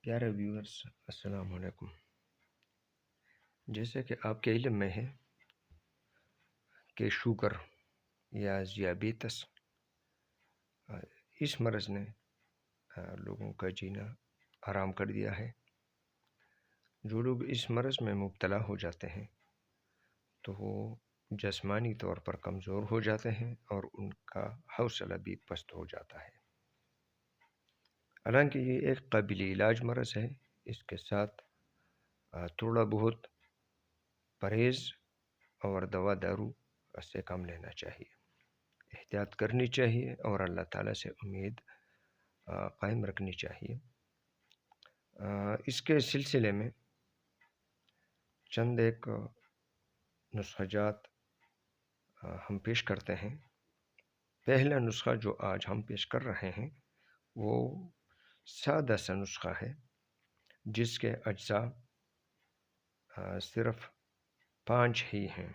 پیارے ویورز، السلام علیکم۔ جیسے کہ آپ کے علم میں ہے کہ شوگر یا ذیابیطس اس مرض نے لوگوں کا جینا حرام کر دیا ہے۔ جو لوگ اس مرض میں مبتلا ہو جاتے ہیں تو وہ جسمانی طور پر کمزور ہو جاتے ہیں اور ان کا حوصلہ بھی پست ہو جاتا ہے۔ حالانکہ یہ ایک قابل علاج مرض ہے، اس کے ساتھ تھوڑا بہت پرہیز اور دوا دارو سے کام لینا چاہیے، احتیاط کرنی چاہیے اور اللہ تعالیٰ سے امید قائم رکھنی چاہیے۔ اس کے سلسلے میں چند ایک نسخہ جات ہم پیش کرتے ہیں۔ پہلا نسخہ جو آج ہم پیش کر رہے ہیں وہ سادہ سا نسخہ ہے، جس کے اجزاء صرف 5 ہی ہیں۔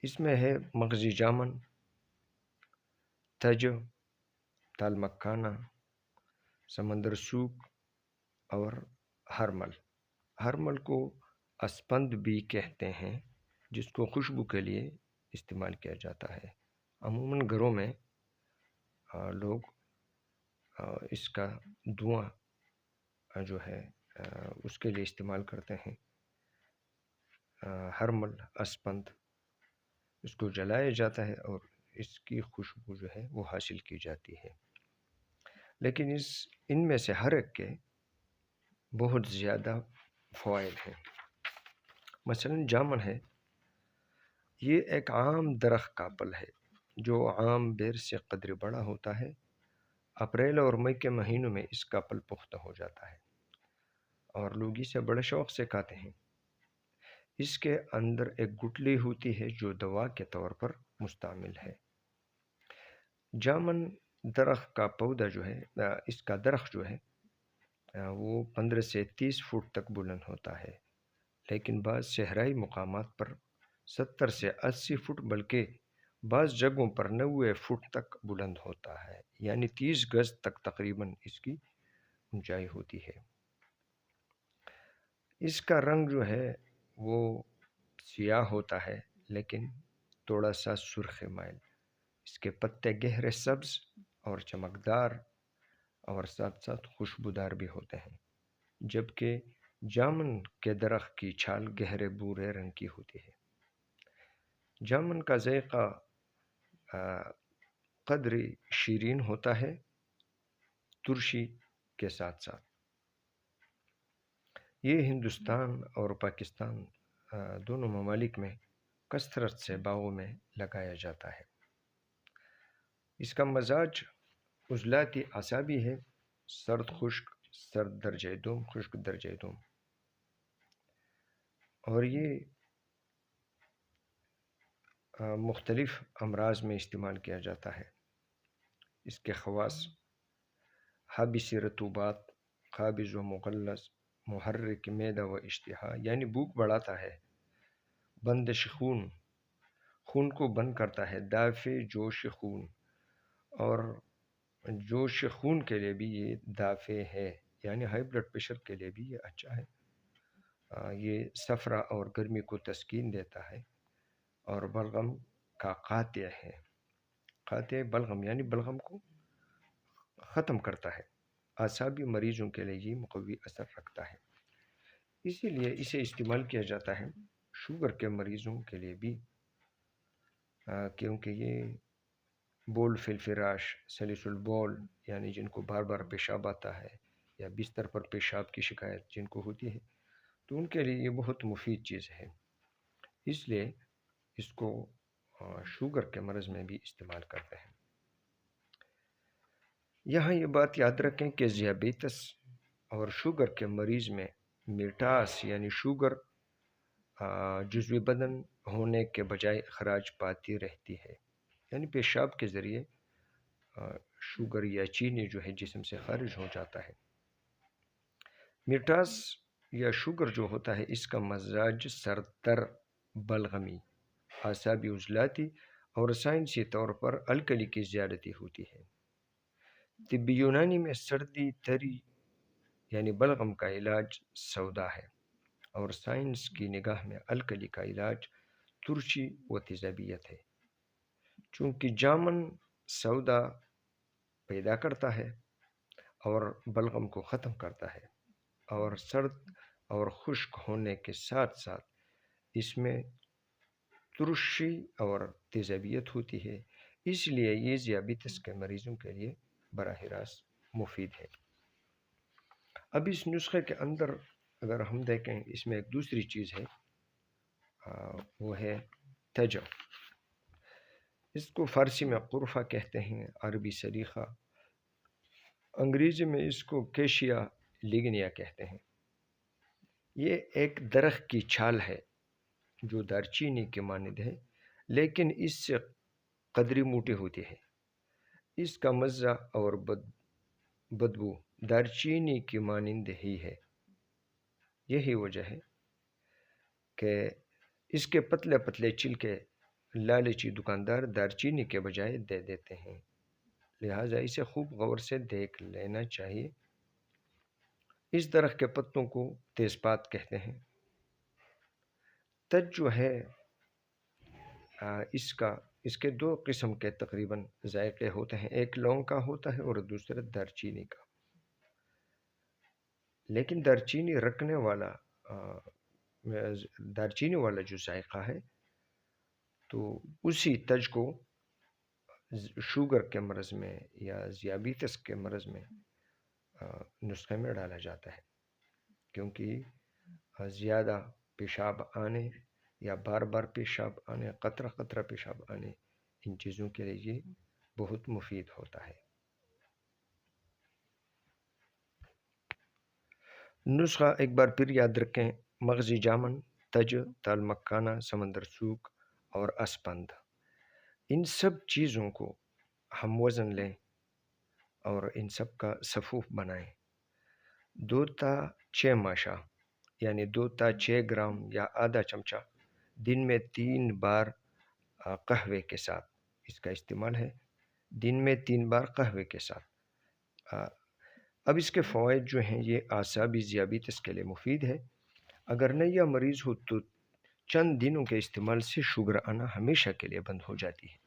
اس میں ہے مغزی جامن، تج، تال مکھانا، سمندر سوک اور ہرمل۔ ہرمل کو اسپند بھی کہتے ہیں، جس کو خوشبو کے لیے استعمال کیا جاتا ہے۔ عموماً گھروں میں لوگ اس کا دھواں جو ہے اس کے لیے استعمال کرتے ہیں۔ ہرمل، اسپند، اس کو جلایا جاتا ہے اور اس کی خوشبو جو ہے وہ حاصل کی جاتی ہے۔ لیکن ان میں سے ہر ایک کے بہت زیادہ فوائد ہیں۔ مثلا جامن ہے، یہ ایک عام درخت کا پھل ہے جو عام بیر سے قدر بڑا ہوتا ہے۔ اپریل اور مئی کے مہینوں میں اس کا پھل پختہ ہو جاتا ہے اور لوگ اسے بڑے شوق سے کھاتے ہیں۔ اس کے اندر ایک گٹلی ہوتی ہے جو دوا کے طور پر مستعمل ہے۔ جامن درخت کا پودا جو ہے، اس کا درخت جو ہے وہ 15 سے 30 فٹ تک بلند ہوتا ہے، لیکن بعض صحرائی مقامات پر 70 سے 80 فٹ بلکہ بعض جگہوں پر 90 فٹ تک بلند ہوتا ہے، یعنی 30 گز تک تقریباً اس کی اونچائی ہوتی ہے۔ اس کا رنگ جو ہے وہ سیاہ ہوتا ہے، لیکن تھوڑا سا سرخ مائل۔ اس کے پتے گہرے سبز اور چمکدار اور ساتھ ساتھ خوشبودار بھی ہوتے ہیں، جبکہ جامن کے درخت کی چھال گہرے بھورے رنگ کی ہوتی ہے۔ جامن کا ذائقہ قدری شیرین ہوتا ہے، ترشی کے ساتھ ساتھ۔ یہ ہندوستان اور پاکستان دونوں ممالک میں کثرت سے باغوں میں لگایا جاتا ہے۔ اس کا مزاج عضلاتی اعصابی ہے، سرد خشک، سرد درجہ دوم، خشک درجہ دوم، اور یہ مختلف امراض میں استعمال کیا جاتا ہے۔ اس کے خواص حابسی رطوبات، قابض و مغلظ، محرک معدہ و اشتہا، یعنی بھوک بڑھاتا ہے، بندش خون، خون کو بند کرتا ہے، دافع جوش خون، اور جوش خون کے لیے بھی یہ دافع ہے، یعنی ہائی بلڈ پریشر کے لیے بھی یہ اچھا ہے۔ یہ صفرا اور گرمی کو تسکین دیتا ہے اور بلغم کا قاطع ہے۔ قاطع بلغم یعنی بلغم کو ختم کرتا ہے۔ اعصابی مریضوں کے لیے یہ مقوی اثر رکھتا ہے، اسی لیے اسے استعمال کیا جاتا ہے شوگر کے مریضوں کے لیے بھی، کیونکہ یہ بول فی الفراش، سلیس البول، یعنی جن کو بار بار پیشاب آتا ہے یا بستر پر پیشاب کی شکایت جن کو ہوتی ہے، تو ان کے لیے یہ بہت مفید چیز ہے۔ اس لیے اس کو شوگر کے مرض میں بھی استعمال کرتے ہیں۔ یہاں یہ بات یاد رکھیں کہ ذیابیطس اور شوگر کے مریض میں میٹاس یعنی شوگر جزوی بدن ہونے کے بجائے اخراج پاتی رہتی ہے، یعنی پیشاب کے ذریعے شوگر یا چینی جو ہے جسم سے خارج ہو جاتا ہے۔ میٹاس یا شوگر جو ہوتا ہے، اس کا مزاج سردتر، بلغمی، اعصابی عضلاتی اور سائنسی طور پر الکلی کی زیادتی ہوتی ہے۔ طبی یونانی میں سردی، تری یعنی بلغم کا علاج سودا ہے، اور سائنس کی نگاہ میں الکلی کا علاج ترشی و تیزابیت ہے۔ چونکہ جامن سودا پیدا کرتا ہے اور بلغم کو ختم کرتا ہے، اور سرد اور خشک ہونے کے ساتھ ساتھ اس میں ترشی اور تیزابیت ہوتی ہے، اس لیے یہ ذیابیطس کے مریضوں کے لیے براہ راست مفید ہے۔ اب اس نسخے کے اندر اگر ہم دیکھیں، اس میں ایک دوسری چیز ہے، وہ ہے تج۔ اس کو فارسی میں قرفہ کہتے ہیں، عربی سلیقہ، انگریزی میں اس کو کیشیا لیگنیا کہتے ہیں۔ یہ ایک درخت کی چھال ہے جو دارچینی کے مانند ہے، لیکن اس سے قدری موٹی ہوتی ہے۔ اس کا مزہ اور بدبو دارچینی کی مانند ہی ہے۔ یہی وجہ ہے کہ اس کے پتلے پتلے چھلکے لالچی دکاندار دارچینی کے بجائے دے دیتے ہیں، لہٰذا اسے خوب غور سے دیکھ لینا چاہیے۔ اس درخت کے پتوں کو تیز پات کہتے ہیں۔ تج جو ہے اس کے دو قسم کے تقریباً ذائقے ہوتے ہیں، ایک لونگ کا ہوتا ہے اور دوسرا دارچینی کا۔ لیکن دارچینی والا جو ذائقہ ہے تو اسی تج کو شوگر کے مرض میں یا ذیابیطس کے مرض میں نسخے میں ڈالا جاتا ہے، کیونکہ زیادہ پیشاب آنے یا بار بار پیشاب آنے، قطرہ قطرہ پیشاب آنے، ان چیزوں کے لیے یہ بہت مفید ہوتا ہے۔ نسخہ ایک بار پھر یاد رکھیں: مغزی جامن، تج، تال مکھانا، سمندر سوک اور اسپند، ان سب چیزوں کو ہم وزن لیں اور ان سب کا صفوف بنائیں۔ 2 تا 6 ماشا یعنی 2 تا 6 گرام یا آدھا چمچہ دن میں 3 بار قہوے کے ساتھ اس کا استعمال ہے، دن میں 3 بار قہوے کے ساتھ۔ اب اس کے فوائد جو ہیں، یہ اعصابی ذیابیطس کے لیے مفید ہے۔ اگر نیا مریض ہو تو چند دنوں کے استعمال سے شوگر آنا ہمیشہ کے لیے بند ہو جاتی ہے۔